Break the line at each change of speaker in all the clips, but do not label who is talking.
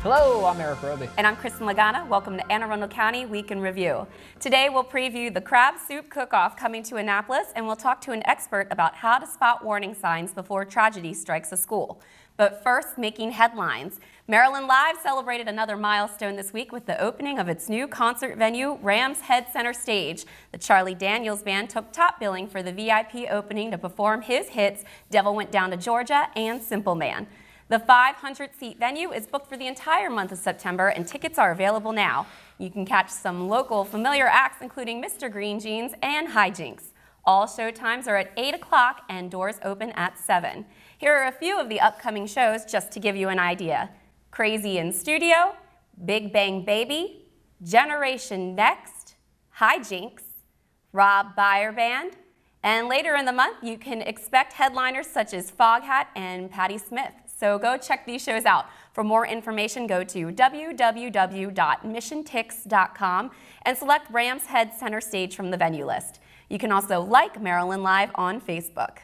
Hello, I'm Erik Roby.
And I'm Kristin Lagana. Welcome to Anne Arundel County Week in Review. Today we'll preview the Crab Soup Cook-Off coming to Annapolis, and we'll talk to an expert about how to spot warning signs before tragedy strikes a school. But first, making headlines. Maryland Live celebrated another milestone this week with the opening of its new concert venue, Rams Head Center Stage. The Charlie Daniels Band took top billing for the VIP opening to perform his hits, Devil Went Down to Georgia and Simple Man. The 500-seat venue is booked for the entire month of September, and tickets are available now. You can catch some local familiar acts, including Mr. Green Jeans and Hijinks. All show times are at 8 o'clock and doors open at 7. Here are a few of the upcoming shows just to give you an idea. Crazy in Studio, Big Bang Baby, Generation Next, Hijinks, Rob Byer Band, and later in the month you can expect headliners such as Foghat and Patti Smith. So go check these shows out. For more information, go to www.missiontix.com and select Rams Head Center Stage from the venue list. You can also like Maryland Live on Facebook.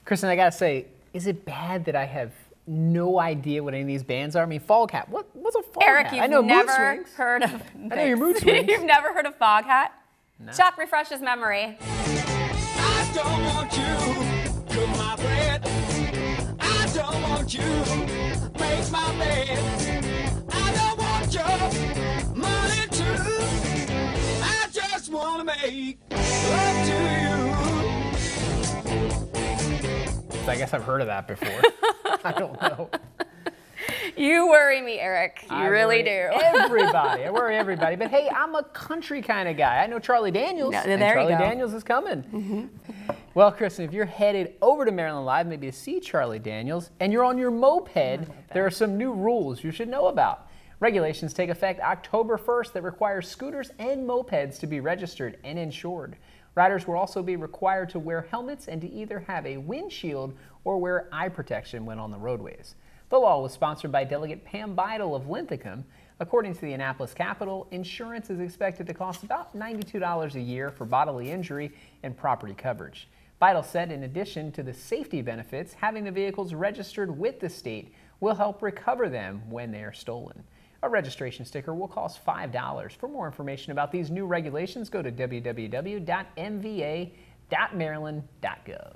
Kristin, I gotta say, is it bad that I have no idea what any of these bands are? I mean, Foghat. What's a Foghat?
Eric, you've never heard of
I know your Mood Swings.
You've never heard of Foghat?
No.
Chuck, refresh his memory.
I don't want you, cook my bread. I don't want you, make my bed. I don't want your money too. I just want to make love to you.
I guess I've heard of that before. I don't know.
You worry me, Eric. You really do.
Everybody. I worry everybody. But hey, I'm a country kind of guy. I know Charlie Daniels.
No,
and Charlie Daniels is coming. Well, Kristin, if you're headed over to Maryland Live, maybe to see Charlie Daniels, and you're on your moped, there are some new rules you should know about. Regulations take effect October 1st that require scooters and mopeds to be registered and insured. Riders will also be required to wear helmets and to either have a windshield or wear eye protection when on the roadways. The law was sponsored by Delegate Pam Beidel of Linthicum. According to the Annapolis Capitol, insurance is expected to cost about $92 a year for bodily injury and property coverage. Beidel said in addition to the safety benefits, having the vehicles registered with the state will help recover them when they are stolen. A registration sticker will cost $5. For more information about these new regulations, go to www.mva.maryland.gov.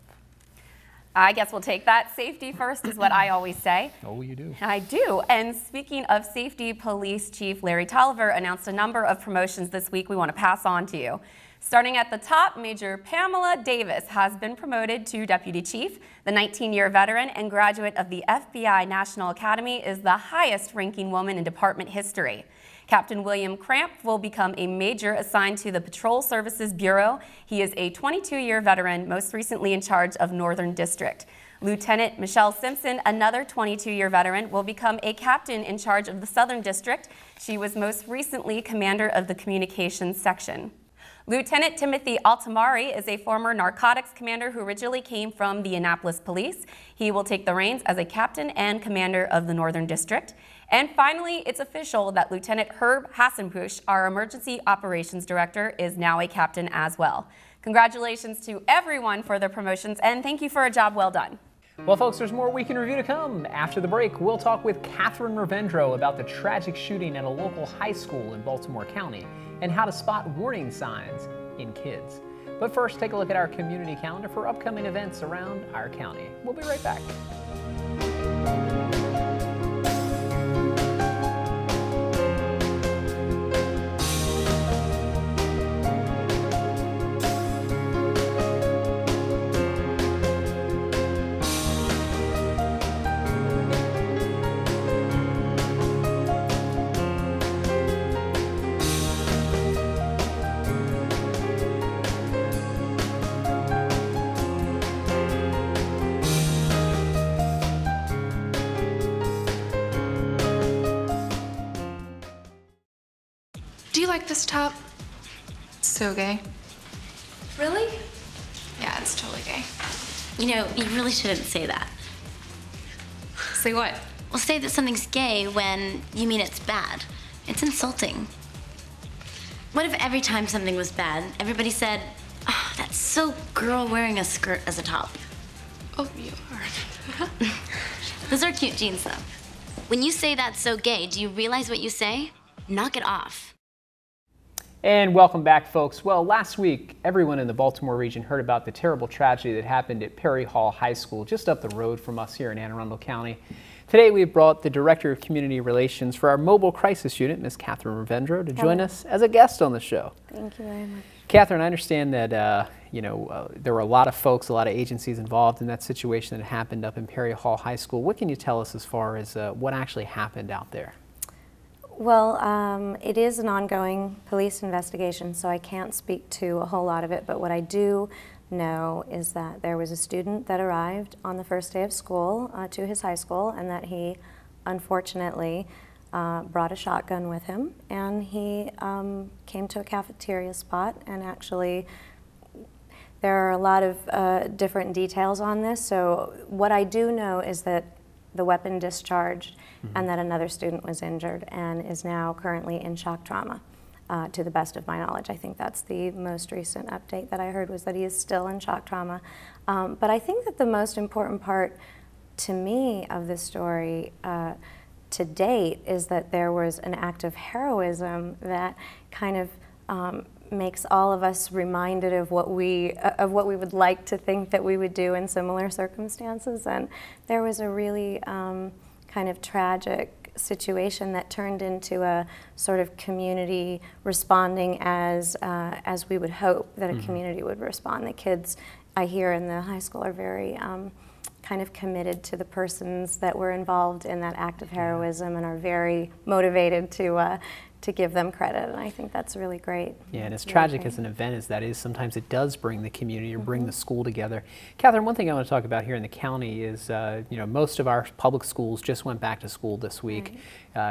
I guess we'll take that. Safety first is what I always say.
Oh, you do.
I do. And speaking of safety, Police Chief Larry Tolliver announced a number of promotions this week we want to pass on to you. Starting at the top, Major Pamela Davis has been promoted to Deputy Chief. The 19-year veteran and graduate of the FBI National Academy is the highest-ranking woman in department history. Captain William Cramp will become a major assigned to the Patrol Services Bureau. He is a 22-year veteran, most recently in charge of Northern District. Lieutenant Michelle Simpson, another 22-year veteran, will become a captain in charge of the Southern District. She was most recently commander of the Communications Section. Lieutenant Timothy Altamari is a former narcotics commander who originally came from the Annapolis Police. He will take the reins as a captain and commander of the Northern District. And finally, it's official that Lieutenant Herb Hassenbusch, our Emergency Operations Director, is now a captain as well. Congratulations to everyone for their promotions, and thank you for a job well done.
Well, folks, there's more Week in Review to come. After the break, we'll talk with Katherine Rovendo about the tragic shooting at a local high school in Baltimore County and how to spot warning signs in kids. But first, take a look at our community calendar for upcoming events around our county. We'll be right back.
Do you like this top? It's so gay.
Really?
Yeah, it's totally gay.
You know, you really shouldn't say that.
Say what?
Well, say that something's gay when you mean it's bad. It's insulting. What if every time something was bad, everybody said, oh, that's so girl wearing a skirt as a top?
Oh, you are.
Those are cute jeans, though. When you say that's so gay, do you realize what you say? Knock it off.
And welcome back, folks. Well, last week, everyone in the Baltimore region heard about the terrible tragedy that happened at Perry Hall High School, just up the road from us here in Anne Arundel County. Today, we've brought the Director of Community Relations for our Mobile Crisis Unit, Ms. Katherine Rovendo, to join us as a guest on the show.
Thank you very much.
Katherine, I understand that there were a lot of folks, a lot of agencies involved in that situation that happened up in Perry Hall High School. What can you tell us as far as what actually happened out there?
Well, it is an ongoing police investigation, so I can't speak to a whole lot of it, but what I do know is that there was a student that arrived on the first day of school to his high school, and that he unfortunately brought a shotgun with him, and he came to a cafeteria spot, and actually there are a lot of different details on this. So what I do know is that the weapon discharged and that another student was injured and is now currently in shock trauma, to the best of my knowledge. I think that's the most recent update that I heard, was that he is still in shock trauma. But I think that the most important part to me of this story to date is that there was an act of heroism that kind of makes all of us reminded of what we would like to think that we would do in similar circumstances. And there was a really kind of tragic situation that turned into a sort of community responding as we would hope that a community would respond. The kids I hear in the high school are very kind of committed to the persons that were involved in that act of heroism and are very motivated to give them credit, and I think that's really great.
Yeah, and as tragic as an event as that is, sometimes it does bring the community or bring the school together. Katherine, one thing I want to talk about here in the county is, most of our public schools just went back to school this week.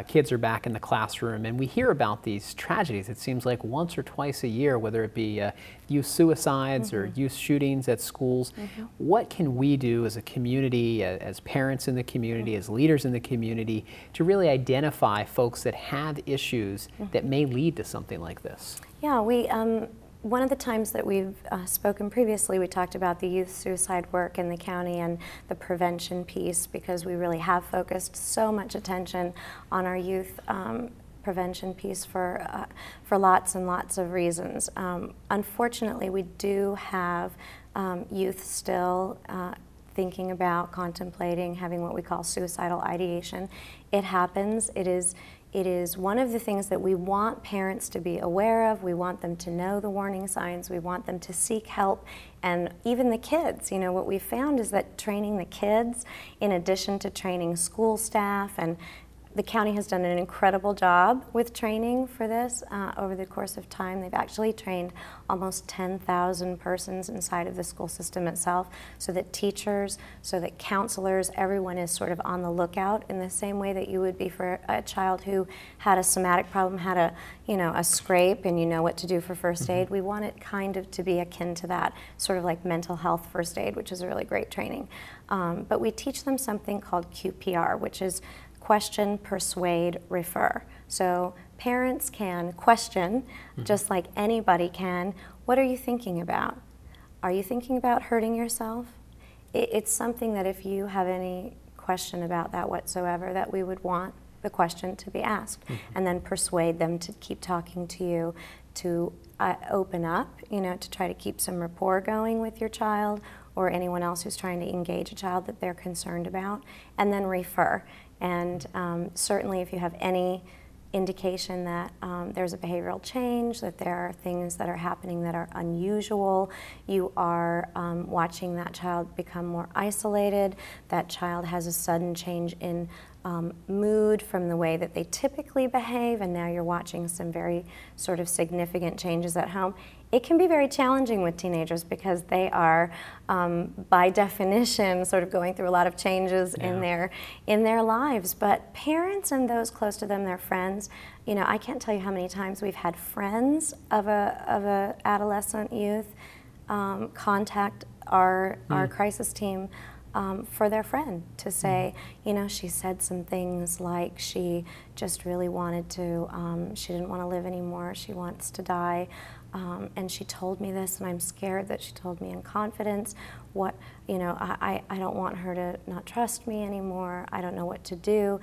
Kids are back in the classroom, and we hear about these tragedies. It seems like once or twice a year, whether it be youth suicides or youth shootings at schools. What can we do as a community, as parents in the community, as leaders in the community, to really identify folks that have issues that may lead to something like this?
Yeah, one of the times that we've spoken previously, we talked about the youth suicide work in the county and the prevention piece, because we really have focused so much attention on our youth prevention piece for lots and lots of reasons. Unfortunately, we do have youth still thinking about, contemplating, having what we call suicidal ideation. It happens. It is one of the things that we want parents to be aware of. We want them to know the warning signs. We want them to seek help. And even the kids, what we found is that training the kids, in addition to training school staff, and the county has done an incredible job with training for this over the course of time. They've actually trained almost 10,000 persons inside of the school system itself, so that teachers, so that counselors, everyone is sort of on the lookout in the same way that you would be for a child who had a somatic problem, had a scrape, and you know what to do for first aid. We want it kind of to be akin to that, sort of like mental health first aid, which is a really great training. But we teach them something called QPR, which is question, persuade, refer. So parents can question, just like anybody can, what are you thinking about? Are you thinking about hurting yourself? It's something that if you have any question about that whatsoever, that we would want the question to be asked, and then persuade them to keep talking to you, to open up, to try to keep some rapport going with your child or anyone else who's trying to engage a child that they're concerned about, and then refer. And certainly if you have any indication that there's a behavioral change, that there are things that are happening that are unusual, you are watching that child become more isolated, that child has a sudden change in mood from the way that they typically behave, and now you're watching some very sort of significant changes at home. It can be very challenging with teenagers because they are, by definition, sort of going through a lot of changes in their lives. But parents and those close to them, their friends, I can't tell you how many times we've had friends of a adolescent youth contact our crisis team for their friend to say, she said some things like she just really wanted to, she didn't want to live anymore, she wants to die, and she told me this, and I'm scared that she told me in confidence. I don't want her to not trust me anymore, I don't know what to do.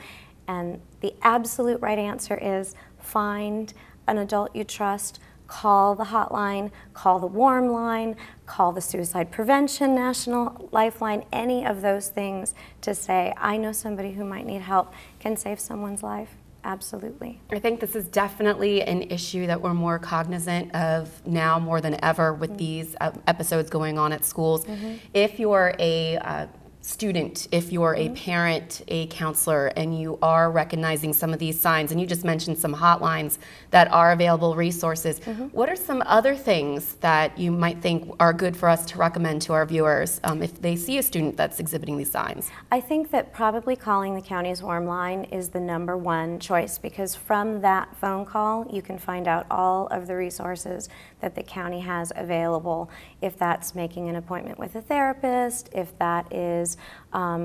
And the absolute right answer is find an adult you trust, call the hotline, call the warm line, call the Suicide Prevention National Lifeline, any of those things to say, I know somebody who might need help, can save someone's life. Absolutely.
I think this is definitely an issue that we're more cognizant of now more than ever with these episodes going on at schools. If you're a student, if you're a parent, a counselor, and you are recognizing some of these signs, and you just mentioned some hotlines that are available resources, what are some other things that you might think are good for us to recommend to our viewers if they see a student that's exhibiting these signs?
I think that probably calling the county's warm line is the #1 choice, because from that phone call you can find out all of the resources that the county has available, if that's making an appointment with a therapist, if that is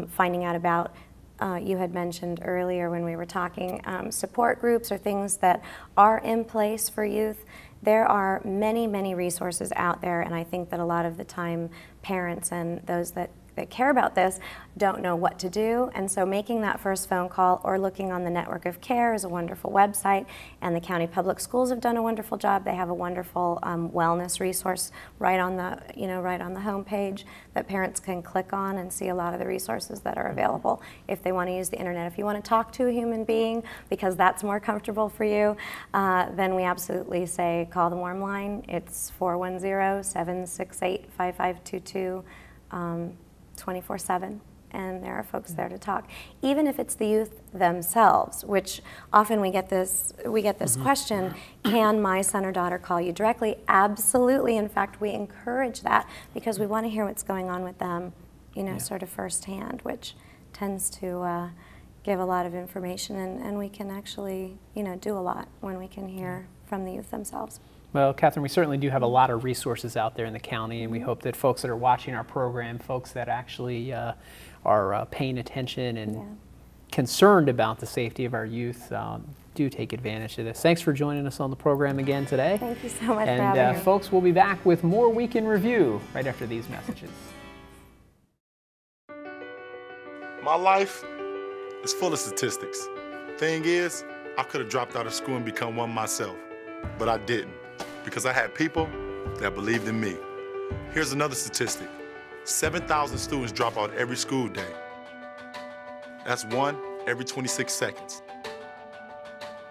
finding out about, you had mentioned earlier when we were talking, support groups or things that are in place for youth. There are many, many resources out there, and I think that a lot of the time parents and those that care about this don't know what to do, and so making that first phone call or looking on the Network of Care is a wonderful website, and the county public schools have done a wonderful job. They have a wonderful wellness resource right on the right on the homepage that parents can click on and see a lot of the resources that are available if they want to use the internet. If you want to talk to a human being because that's more comfortable for you, then we absolutely say call the warm line. It's 410-768-5522. 24/7, and there are folks there to talk. Even if it's the youth themselves, which often we get this question, can my son or daughter call you directly? Absolutely. In fact, we encourage that because we want to hear what's going on with them, sort of firsthand, which tends to give a lot of information, and we can actually, do a lot when we can hear from the youth themselves.
Well, Katherine, we certainly do have a lot of resources out there in the county, and we hope that folks that are watching our program, folks that actually are paying attention and concerned about the safety of our youth, do take advantage of this. Thanks for joining us on the program again today.
Thank you so much for having me.
Folks, we'll be back with more Week in Review right after these messages.
My life is full of statistics. Thing is, I could have dropped out of school and become one myself, but I didn't, because I had people that believed in me. Here's another statistic. 7,000 students drop out every school day. That's one every 26 seconds.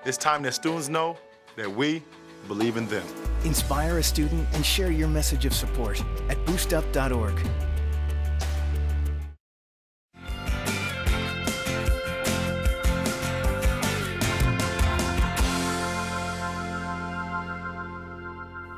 It's time that students know that we believe in them.
Inspire a student and share your message of support at boostup.org.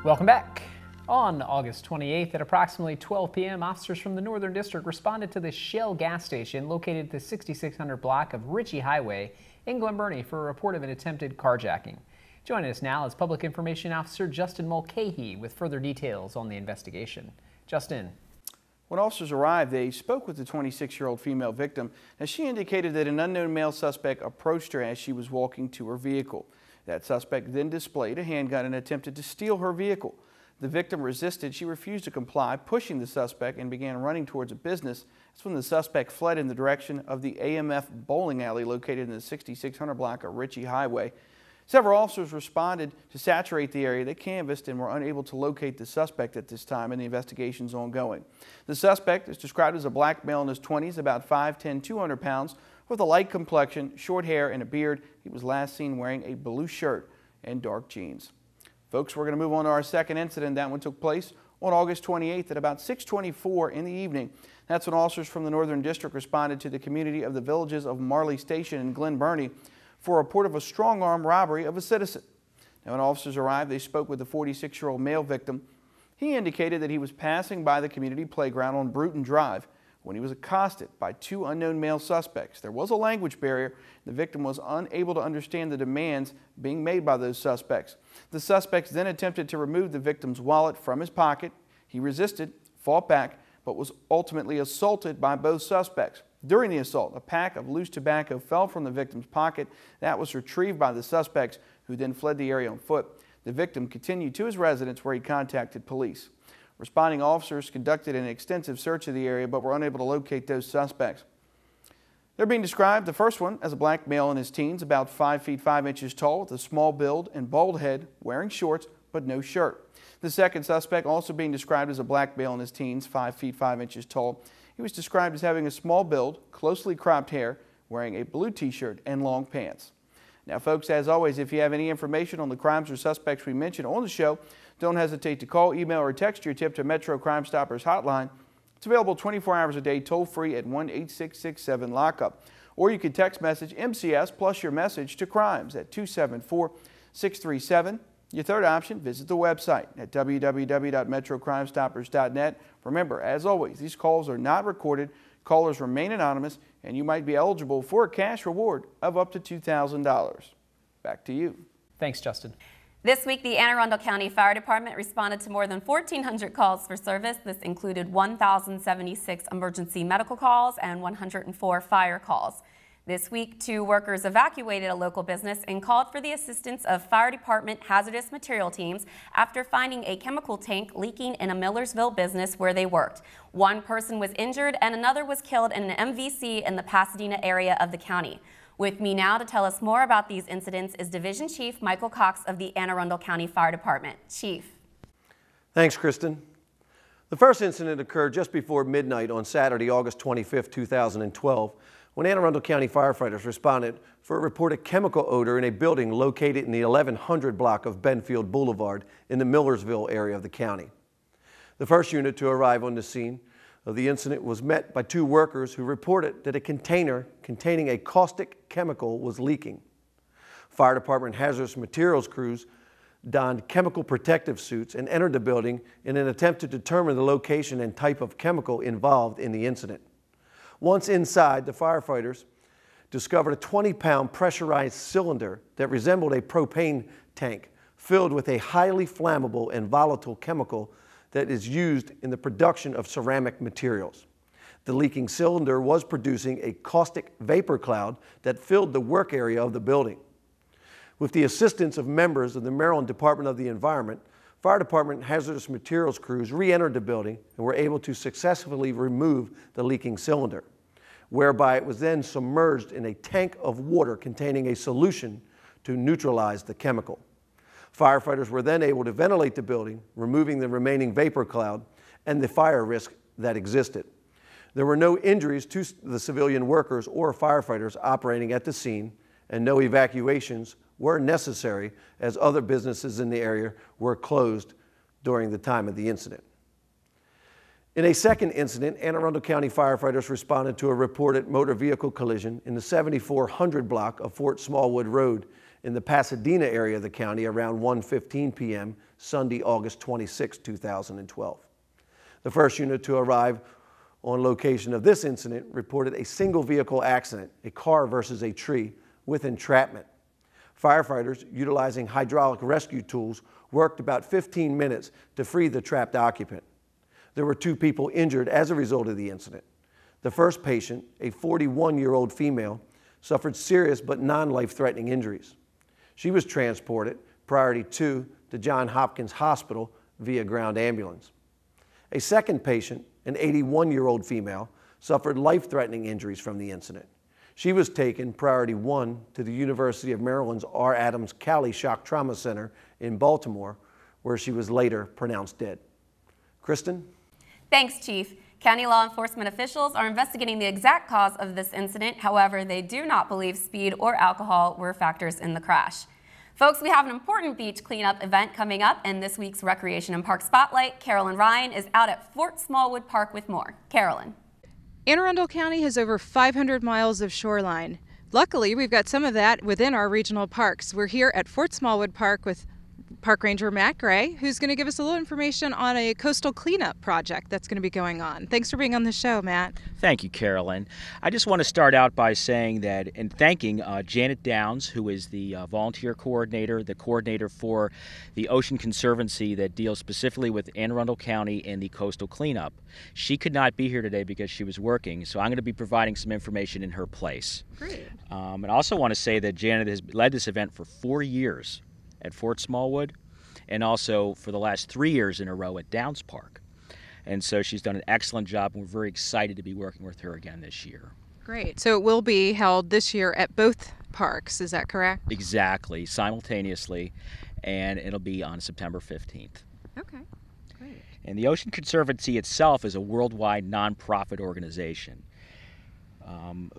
Welcome back. On August 28th at approximately 12 p.m., officers from the Northern District responded to the Shell gas station located at the 6600 block of Ritchie Highway in Glen Burnie for a report of an attempted carjacking. Joining us now is Public Information Officer Justin Mulcahy with further details on the investigation. Justin.
When officers arrived, they spoke with the 26-year-old female victim as she indicated that an unknown male suspect approached her as she was walking to her vehicle. That suspect then displayed a handgun and attempted to steal her vehicle. The victim resisted. She refused to comply, pushing the suspect, and began running towards a business. That's when the suspect fled in the direction of the AMF bowling alley located in the 6600 block of Ritchie Highway. Several officers responded to saturate the area. They canvassed and were unable to locate the suspect at this time, and the investigation is ongoing. The suspect is described as a black male in his 20s, about 5'10", 200 pounds, with a light complexion, short hair, and a beard. He was last seen wearing a blue shirt and dark jeans. Folks, we're going to move on to our second incident. That one took place on August 28th at about 6:24 in the evening. That's when officers from the Northern District responded to the community of the villages of Marley Station in Glen Burnie for a report of a strong-arm robbery of a citizen. Now, when officers arrived, they spoke with the 46-year-old male victim. He indicated that he was passing by the community playground on Bruton Drive when he was accosted by two unknown male suspects. There was a language barrier. The victim was unable to understand the demands being made by those suspects. The suspects then attempted to remove the victim's wallet from his pocket. He resisted, fought back, but was ultimately assaulted by both suspects. During the assault, a pack of loose tobacco fell from the victim's pocket. That was retrieved by the suspects, who then fled the area on foot. The victim continued to his residence, where he contacted police. Responding officers conducted an extensive search of the area but were unable to locate those suspects. They're being described, the first one, as a black male in his teens, about 5 feet 5 inches tall, with a small build and bald head, wearing shorts but no shirt. The second suspect, also being described as a black male in his teens, 5 feet 5 inches tall. He was described as having a small build, closely cropped hair, wearing a blue t-shirt and long pants. Now, folks, as always, if you have any information on the crimes or suspects we mentioned on the show, don't hesitate to call, email, or text your tip to Metro Crime Stoppers hotline. It's available 24 hours a day, toll-free at 1-866-7-LOCK-UP. Or you can text message MCS plus your message to crimes at 274-637. Your third option, visit the website at www.metrocrimestoppers.net. Remember, as always, these calls are not recorded. Callers remain anonymous, and you might be eligible for a cash reward of up to $2,000. Back to you.
Thanks, Justin.
This week, the Anne Arundel County Fire Department responded to more than 1,400 calls for service. This included 1,076 emergency medical calls and 104 fire calls. This week, 2 workers evacuated a local business and called for the assistance of Fire Department hazardous material teams after finding a chemical tank leaking in a Millersville business where they worked. 1 person was injured and another was killed in an MVC in the Pasadena area of the county. With me now to tell us more about these incidents is Division Chief Michael Cox of the Anne Arundel County Fire Department. Chief.
Thanks, Kristen. The first incident occurred just before midnight on Saturday, August 25, 2012, when Anne Arundel County firefighters responded for a reported chemical odor in a building located in the 1100 block of Benfield Boulevard in the Millersville area of the county. The first unit to arrive on the scene of the incident was met by 2 workers who reported that a container containing a caustic chemical was leaking. Fire Department hazardous materials crews donned chemical protective suits and entered the building in an attempt to determine the location and type of chemical involved in the incident. Once inside, the firefighters discovered a 20-pound pressurized cylinder that resembled a propane tank filled with a highly flammable and volatile chemical that is used in the production of ceramic materials. The leaking cylinder was producing a caustic vapor cloud that filled the work area of the building. With the assistance of members of the Maryland Department of the Environment, Fire Department hazardous materials crews re-entered the building and were able to successfully remove the leaking cylinder, whereby it was then submerged in a tank of water containing a solution to neutralize the chemical. Firefighters were then able to ventilate the building, removing the remaining vapor cloud and the fire risk that existed. There were no injuries to the civilian workers or firefighters operating at the scene, and no evacuations were necessary as other businesses in the area were closed during the time of the incident. In a second incident, Anne Arundel County firefighters responded to a reported motor vehicle collision in the 7400 block of Fort Smallwood Road in the Pasadena area of the county around 1:15 p.m. Sunday, August 26, 2012. The first unit to arrive on location of this incident reported a single vehicle accident, a car versus a tree, with entrapment. Firefighters, utilizing hydraulic rescue tools, worked about 15 minutes to free the trapped occupant. There were 2 people injured as a result of the incident. The first patient, a 41-year-old female, suffered serious but non-life-threatening injuries. She was transported, priority 2, to Johns Hopkins Hospital via ground ambulance. A second patient, an 81-year-old female, suffered life-threatening injuries from the incident. She was taken, priority 1, to the University of Maryland's R. Adams Cowley Shock Trauma Center in Baltimore, where she was later pronounced dead. Kristen?
Thanks, Chief. County law enforcement officials are investigating the exact cause of this incident. However, they do not believe speed or alcohol were factors in the crash. Folks, we have an important beach cleanup event coming up, and this week's Recreation and Park Spotlight, Carolyn Ryan, is out at Fort Smallwood Park with more. Carolyn.
Anne Arundel County has over 500 miles of shoreline. Luckily, we've got some of that within our regional parks. We're here at Fort Smallwood Park with Park Ranger Matt Gray, who's going to give us a little information on a coastal cleanup project that's going to be going on. Thanks for being on the show, Matt.
Thank you, Carolyn. I just want to start out by saying that and thanking Janet Downs, who is the volunteer coordinator, the coordinator for the Ocean Conservancy that deals specifically with Anne Arundel County and the coastal cleanup. She could not be here today because she was working, so I'm going to be providing some information in her place.
Great.
And I also want to say that Janet has led this event for 4 years at Fort Smallwood, and also for the last 3 years in a row at Downs Park. And so she's done an excellent job, and we're very excited to be working with her again this year.
Great. So it will be held this year at both parks, is that correct?
Exactly, simultaneously, and it'll be on September 15th.
Okay, great.
And the Ocean Conservancy itself is a worldwide nonprofit organization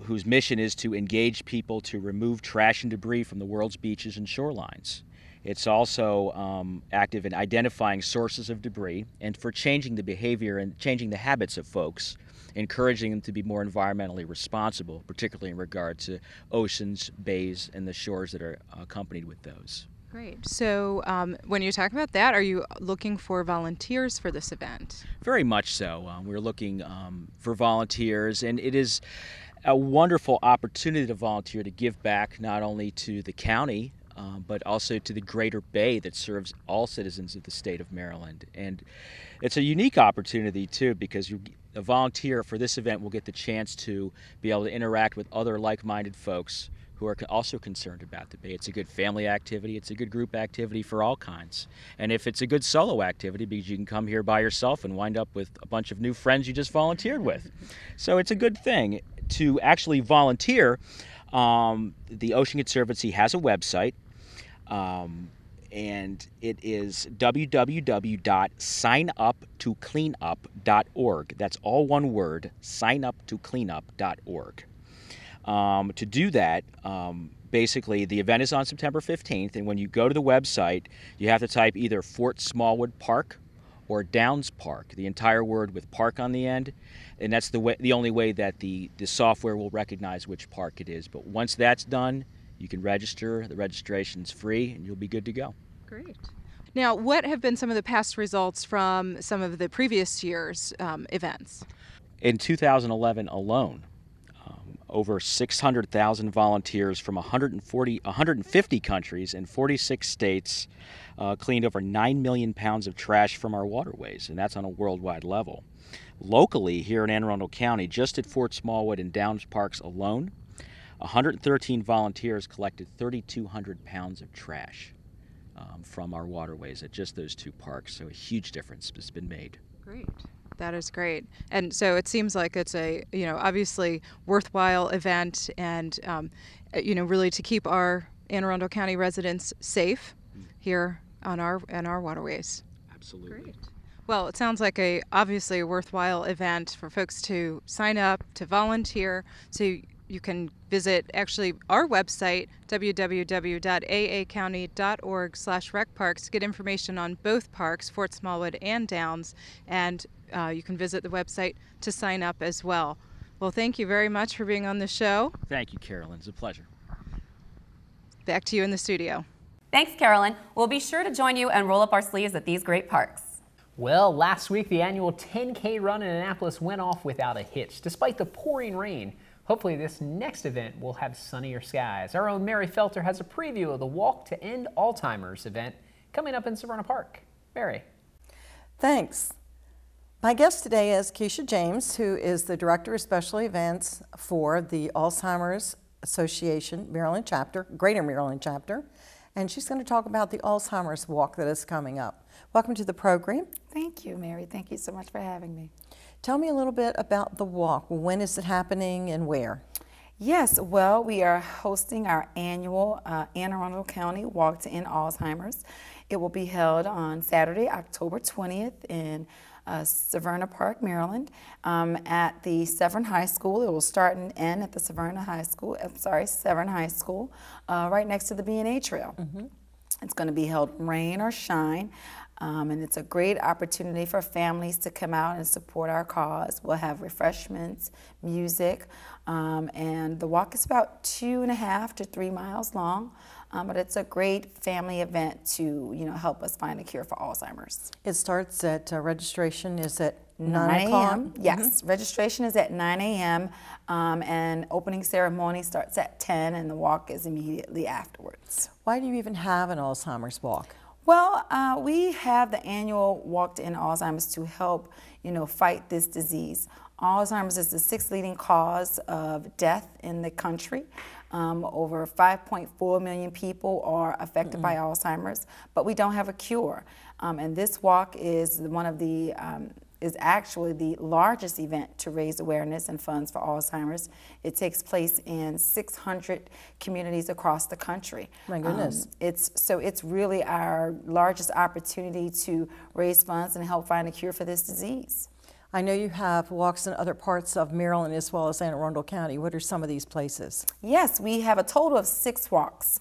whose mission is to engage people to remove trash and debris from the world's beaches and shorelines. It's also active in identifying sources of debris and for changing the behavior and changing the habits of folks, encouraging them to be more environmentally responsible, particularly in regard to oceans, bays, and the shores that are accompanied with those.
Great. So when you talk about that, are you looking for volunteers for this event?
Very much so. We're looking for volunteers, and it is a wonderful opportunity to volunteer to give back not only to the county, but also to the greater bay that serves all citizens of the state of Maryland. And it's a unique opportunity, too, because a volunteer for this event will get the chance to be able to interact with other like-minded folks who are also concerned about the bay. It's a good family activity. It's a good group activity for all kinds. And if it's a good solo activity, because you can come here by yourself and wind up with a bunch of new friends you just volunteered with. So it's a good thing. To actually volunteer, the Ocean Conservancy has a website, and it is www.signuptocleanup.org. That's all one word, signuptocleanup.org. To do that, basically the event is on September 15th, and when you go to the website, you have to type either Fort Smallwood Park or Downs Park, the entire word with park on the end, and that's the only way that the software will recognize which park it is. But once that's done, you can register. The registration's free, and you'll be good to go.
Great. Now, what have been some of the past results from some of the previous year's events?
In 2011 alone, over 600,000 volunteers from 150 countries and 46 states cleaned over 9 million pounds of trash from our waterways, and that's on a worldwide level. Locally, here in Anne Arundel County, just at Fort Smallwood and Downs Parks alone, 113 volunteers collected 3,200 pounds of trash from our waterways at just those two parks, so a huge difference has been made.
Great. That is great. And so it seems like it's a, obviously worthwhile event, and, really to keep our Anne Arundel County residents safe here on our waterways.
Absolutely.
Great. Well, it sounds like obviously a worthwhile event for folks to sign up, to volunteer. So you can visit actually our website, www.aacounty.org/recparks, to get information on both parks, Fort Smallwood and Downs, and you can visit the website to sign up as well. Well, thank you very much for being on the show.
Thank you, Carolyn. It's a pleasure.
Back to you in the studio.
Thanks, Carolyn. We'll be sure to join you and roll up our sleeves at these great parks.
Well, last week the annual 10K run in Annapolis went off without a hitch, despite the pouring rain. Hopefully this next event will have sunnier skies. Our own Mary Felter has a preview of the Walk to End Alzheimer's event coming up in Severna Park. Mary.
Thanks. My guest today is Kisha James, who is the Director of Special Events for the Alzheimer's Association Maryland Chapter, Greater Maryland Chapter, and she's going to talk about the Alzheimer's Walk that is coming up. Welcome to the program.
Thank you, Mary. Thank you so much for having me.
Tell me a little bit about the walk. When is it happening and where?
Yes, well, we are hosting our annual Anne Arundel County Walk to End Alzheimer's. It will be held on Saturday, October 20th in Severna Park, Maryland, at the Severn High School. It will start and end at the Severn High School, right next to the B&A Trail. It's going to be held rain or shine, and it's a great opportunity for families to come out and support our cause. We'll have refreshments, music, and the walk is about 2.5 to 3 miles long. But it's a great family event to, help us find a cure for Alzheimer's.
It starts at registration is at
9 a.m. Yes, registration is at 9 a.m. And opening ceremony starts at 10, and the walk is immediately afterwards.
Why do you even have an Alzheimer's Walk?
Well, we have the annual Walk to End Alzheimer's to help, fight this disease. Alzheimer's is the 6th leading cause of death in the country. Over 5.4 million people are affected by Alzheimer's, but we don't have a cure. And this walk is one of the is actually the largest event to raise awareness and funds for Alzheimer's. It takes place in 600 communities across the country.
My goodness.
It's really our largest opportunity to raise funds and help find a cure for this disease.
I know you have walks in other parts of Maryland as well as Anne Arundel County. What are some of these places?
Yes, we have a total of 6 walks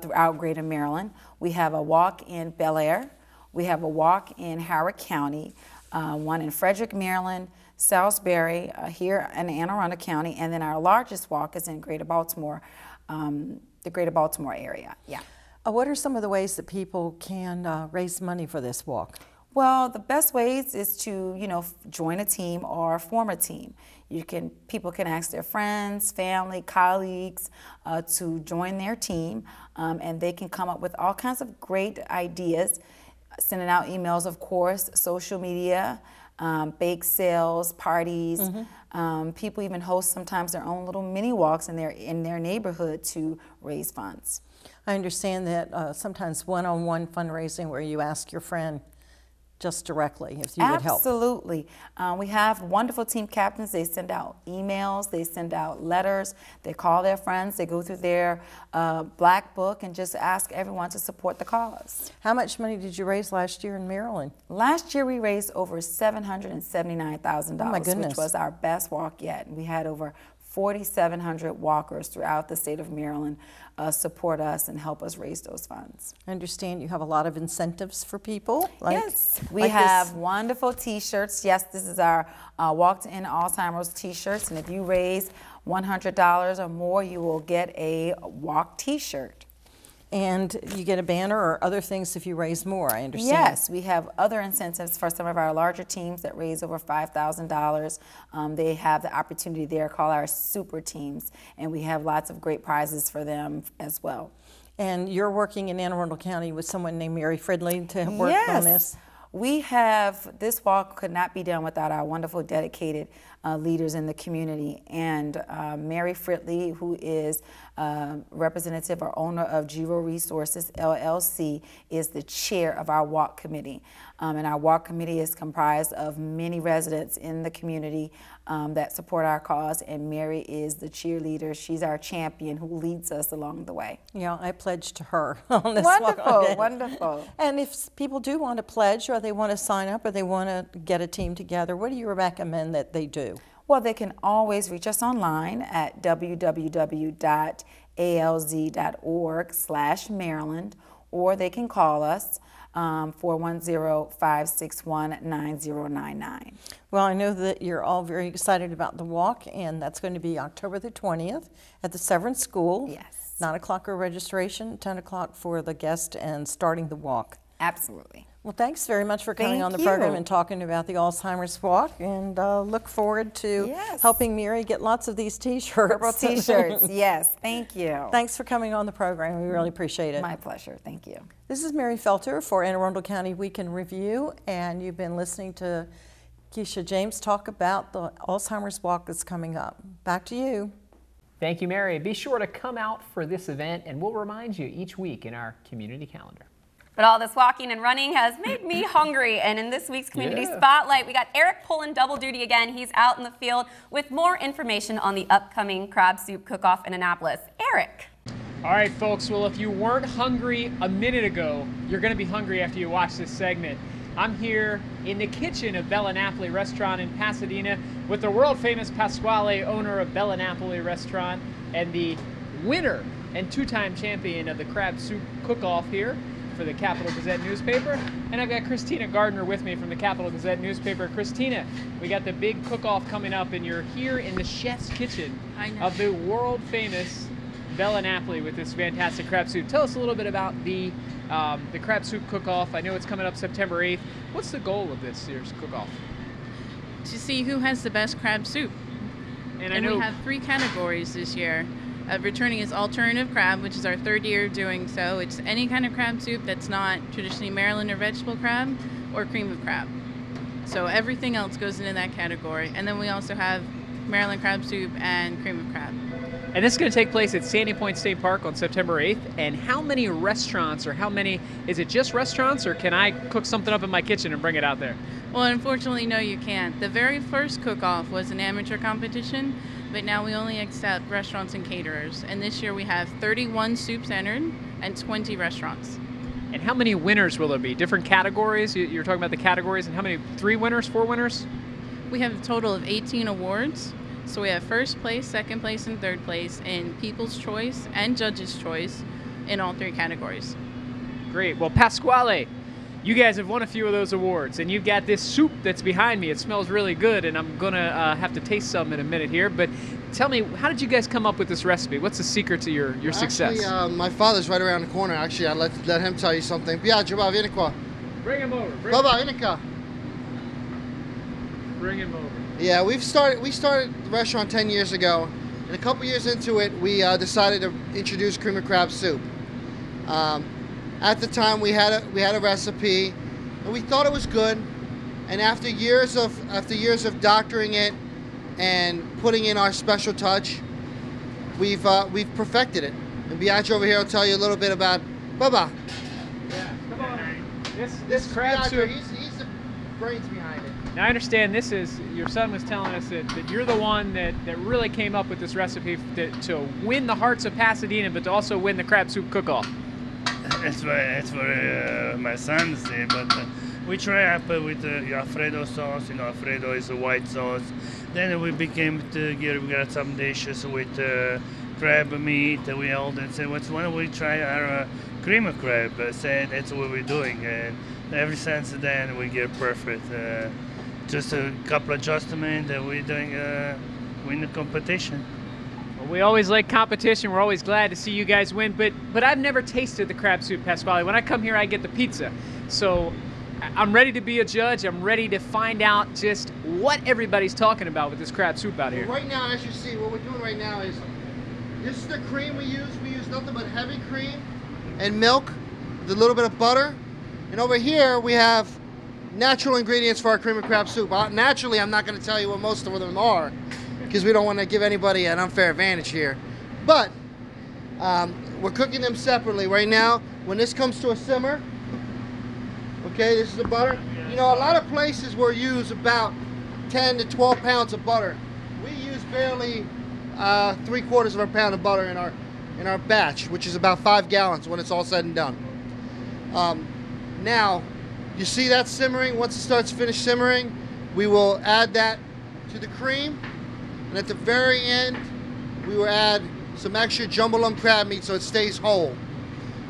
throughout Greater Maryland. We have a walk in Bel Air. We have a walk in Howard County, one in Frederick, Maryland, Salisbury, here in Anne Arundel County, and then our largest walk is in Greater Baltimore, the Greater Baltimore area. Yeah.
What are some of the ways that people can raise money for this walk?
Well, the best ways is to, join a team or form a team. People can ask their friends, family, colleagues to join their team, and they can come up with all kinds of great ideas, sending out emails, of course, social media, bake sales, parties. People even host sometimes their own little mini walks in their neighborhood to raise funds.
I understand that sometimes one-on-one fundraising where you ask your friend just directly if you would help.
Absolutely. We have wonderful team captains. They send out emails, they send out letters, they call their friends, they go through their black book and just ask everyone to support the cause.
How much money did you raise last year in Maryland?
Last year we raised over $779,000,
oh my goodness,
which was our best walk yet. We had over 4,700 walkers throughout the state of Maryland support us and help us raise those funds.
I understand you have a lot of incentives for people.
Yes, we have wonderful t-shirts. Yes, this is our Walk to End Alzheimer's t-shirts, and if you raise $100 or more, you will get a walk t-shirt.
And you get a banner or other things if you raise more, I understand.
Yes, we have other incentives for some of our larger teams that raise over $5,000. They have the opportunity there called our super teams, and we have lots of great prizes for them as well.
And you're working in Anne Arundel County with someone named Mary Fridley to work on this?
We have, this walk could not be done without our wonderful dedicated leaders in the community. And Mary Fridley, who is representative or owner of Giro Resources, LLC, is the chair of our walk committee. And our walk committee is comprised of many residents in the community that support our cause, and Mary is the cheerleader. She's our champion who leads us along the way.
Yeah, I pledged to her on this walk.
Wonderful, wonderful.
And if people do want to pledge or they want to sign up or they want to get a team together, what do you recommend that they do?
Well, they can always reach us online at www.alz.org/Maryland, or they can call us 410-561-9099.
Well, I know that you're all very excited about the walk, and that's going to be October the 20th at the Severance School.
Yes.
9 o'clock for registration, 10 o'clock for the guest and starting the walk.
Absolutely.
Well, thanks very much for coming on the program and talking about the Alzheimer's Walk, and look forward to helping Mary get lots of these t-shirts.
Purple t-shirts, yes, thank you.
Thanks for coming on the program. We really appreciate it.
My pleasure, thank you.
This is Mary Felter for Anne Arundel County Week in Review, and you've been listening to Kisha James talk about the Alzheimer's Walk that's coming up. Back to you.
Thank you, Mary. Be sure to come out for this event, and we'll remind you each week in our community calendar.
But all this walking and running has made me hungry, and in this week's Community Spotlight, we got Erik pulling double duty again. He's out in the field with more information on the upcoming crab soup cook-off in Annapolis. Erik.
All right, folks, well, if you weren't hungry a minute ago, you're going to be hungry after you watch this segment. I'm here in the kitchen of Bella Napoli Restaurant in Pasadena with the world-famous Pasquale, owner of Bella Napoli Restaurant, and the winner and two-time champion of the crab soup cook-off here for the Capital Gazette newspaper. And I've got Christina Gardner with me from the Capital Gazette newspaper. Christina, we got the big cook-off coming up, and you're here in the chef's kitchen of the world-famous Bella Napoli with this fantastic crab soup. Tell us a little bit about the crab soup cook-off. I know it's coming up September 8th. What's the goal of this year's cook-off?
To see who has the best crab soup. And we have 3 categories this year. Returning is alternative crab, which is our 3rd year of doing so. It's any kind of crab soup that's not traditionally Maryland or vegetable crab or cream of crab. So everything else goes into that category. And then we also have Maryland crab soup and cream of crab.
And this is going to take place at Sandy Point State Park on September 8th. And how many restaurants, or is it just restaurants, or can I cook something up in my kitchen and bring it out there?
Well, unfortunately, no, you can't. The very first cook-off was an amateur competition, but now we only accept restaurants and caterers. And this year we have 31 soups entered and 20 restaurants.
And how many winners will there be? Different categories? You're talking about the categories, and how many? 3 winners, 4 winners?
We have a total of 18 awards. So we have first place, second place, and third place in People's Choice and Judge's Choice in all 3 categories.
Great. Well, Pasquale, you guys have won a few of those awards, and you've got this soup that's behind me. It smells really good, and I'm going to have to taste some in a minute here. But tell me, how did you guys come up with this recipe? What's the secret to your success?
Actually, my father's right around the corner. Actually, I'll let him tell you something. Biagio, va, vieni qua.
Bring him over.
Vieni qua.
Bring him over.
Yeah, we started the restaurant 10 years ago, and a couple years into it, we decided to introduce cream of crab soup. At the time, we had a recipe, and we thought it was good. And after years of doctoring it and putting in our special touch, we've perfected it. And Biagio over here will tell you a little bit about Baba.
Yeah, come on. This crab
Biagio,
soup.
He's the brains behind it.
Now, I understand your son was telling us that you're the one that really came up with this recipe to win the hearts of Pasadena, but to also win the crab soup cook-off.
It's for my son, but we try up with Alfredo sauce. Alfredo is a white sauce. Then we became together. We got some dishes with crab meat. We all then said, why don't we try our cream of crab? Said that's what we're doing, and ever since then we get perfect. Just a couple adjustments, and we're doing win the competition.
Well, we always like competition. We're always glad to see you guys win, but I've never tasted the crab soup, Pasquale. When I come here, I get the pizza. So I'm ready to be a judge. I'm ready to find out just what everybody's talking about with this crab soup out here.
Well, right now, as you see, what we're doing right now is, this is the cream we use. We use nothing but heavy cream and milk with a little bit of butter. And over here, we have natural ingredients for our cream of crab soup. Naturally, I'm not going to tell you what most of them are, because we don't want to give anybody an unfair advantage here. But we're cooking them separately right now. When this comes to a simmer, okay, this is the butter. A lot of places will use about 10 to 12 pounds of butter. We use barely 3/4 of a pound of butter in our batch, which is about 5 gallons when it's all said and done. Now, you see that simmering. Once it starts finish simmering, we will add that to the cream. And at the very end, we will add some extra jumbo lump crab meat so it stays whole.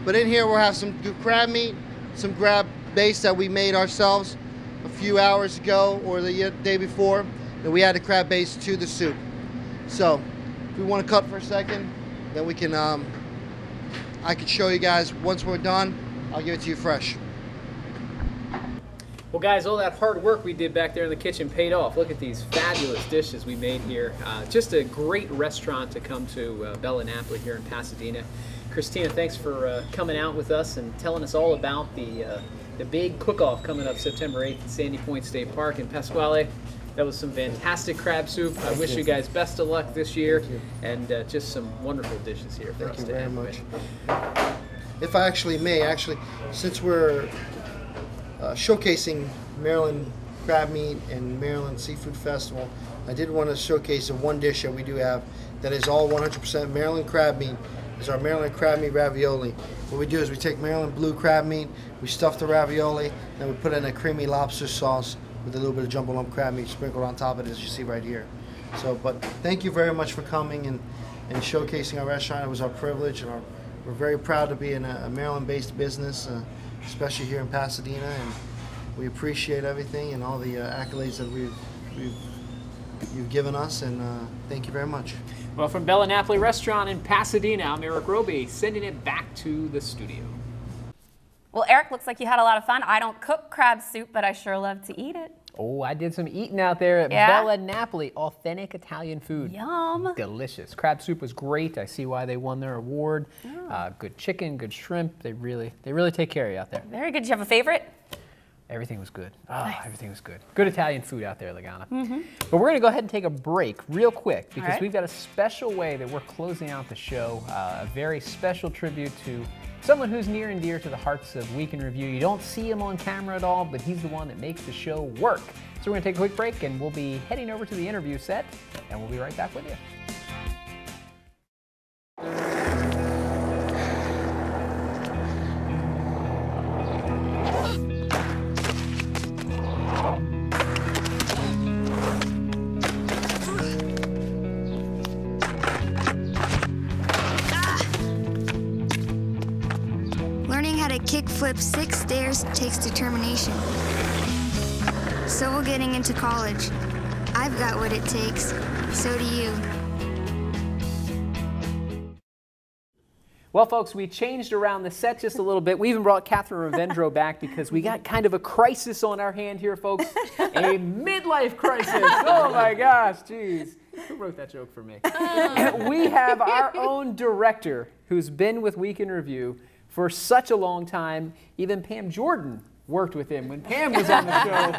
But in here, we'll have some crab meat, some crab base that we made ourselves a few hours ago or the day before. And we add the crab base to the soup. So, if we want to cut for a second, then we can, I can show you guys once we're done. I'll give it to you fresh.
Well, guys, all that hard work we did back there in the kitchen paid off. Look at these fabulous dishes we made here. Just a great restaurant to come to, Bella Napoli here in Pasadena. Kristina, thanks for coming out with us and telling us all about the big cook-off coming up September 8th at Sandy Point State Park. And Pasquale, that was some fantastic crab soup. I wish you guys best of luck this year, and just some wonderful dishes here for us to have.
Thank you very much. If I may, since we're showcasing Maryland crab meat and Maryland Seafood Festival, I did want to showcase one dish that we do have that is all 100% Maryland crab meat. Is our Maryland crab meat ravioli. What we do is we take Maryland blue crab meat, we stuff the ravioli, then we put it in a creamy lobster sauce with a little bit of jumbo lump crab meat sprinkled on top of it, as you see right here. So, but thank you very much for coming and showcasing our restaurant. It was our privilege, and we're very proud to be in a Maryland-based business, especially here in Pasadena, and we appreciate everything and all the accolades that you've given us, and thank you very much.
Well, from Bella Napoli Restaurant in Pasadena, I'm Erik Roby, sending it back to the studio.
Well, Erik, looks like you had a lot of fun. I don't cook crab soup, but I sure love to eat it.
Oh, I did some eating out there at Bella Napoli. Authentic Italian food.
Yum.
Delicious. Crab soup was great. I see why they won their award. Good chicken, good shrimp. They really take care of you out there.
Very good. Do you have a favorite?
Everything was good. Oh, everything was good. Good Italian food out there, Lagana. But we're going to go ahead and take a break real quick because we've got a special way that we're closing out the show, a very special tribute to someone who's near and dear to the hearts of Week in Review. You don't see him on camera at all, but he's the one that makes the show work. So we're going to take a quick break, and we'll be heading over to the interview set, and we'll be right back with you.
Kickflip 6 stairs takes determination. So will getting into college. I've got what it takes. So do you.
Well, folks, we changed around the set just a little bit. We even brought Katherine Rovendo back because we got kind of a crisis on our hand here, folks. A midlife crisis. Oh, my gosh. Jeez. Who wrote that joke for me? We have our own director who's been with Week in Review for such a long time. Even Pam Jordan worked with him when Pam was on the show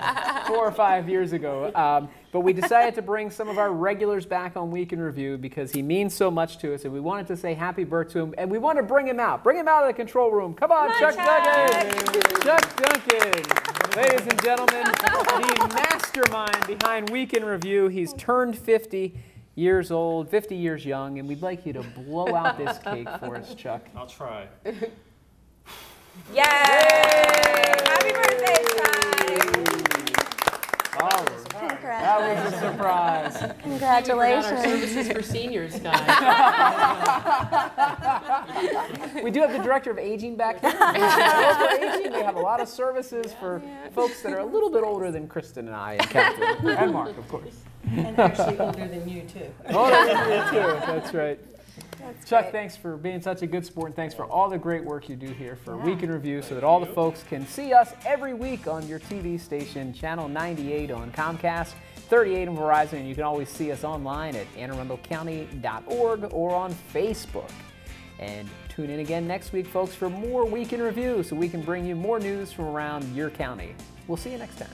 4 or 5 years ago. But we decided to bring some of our regulars back on Week in Review because he means so much to us, and we wanted to say happy birthday to him, and we want to bring him out. Bring him out of the control room. Come on, Chuck Duncan! Chuck Duncan! Ladies and gentlemen, the mastermind behind Week in Review. He's turned 50 years old, 50 years young, and we'd like you to blow out this cake for us, Chuck.
I'll try.
Yay! Happy birthday, Chuck!
Oh, that was a surprise.
Congratulations.
Our services for seniors, guys.
We do have the director of aging back here. Aging. They have a lot of services for folks that are a little bit older than Kristin and I and Katherine and Mark, of course.
And actually older than you, too.
Older than you, too. That's right. Chuck, thanks for being such a good sport, and thanks for all the great work you do here for Week in Review so that all the folks can see us every week on your TV station, Channel 98 on Comcast, 38 on Verizon, and you can always see us online at AnneArundelCounty.org or on Facebook. And tune in again next week, folks, for more Week in Review so we can bring you more news from around your county. We'll see you next time.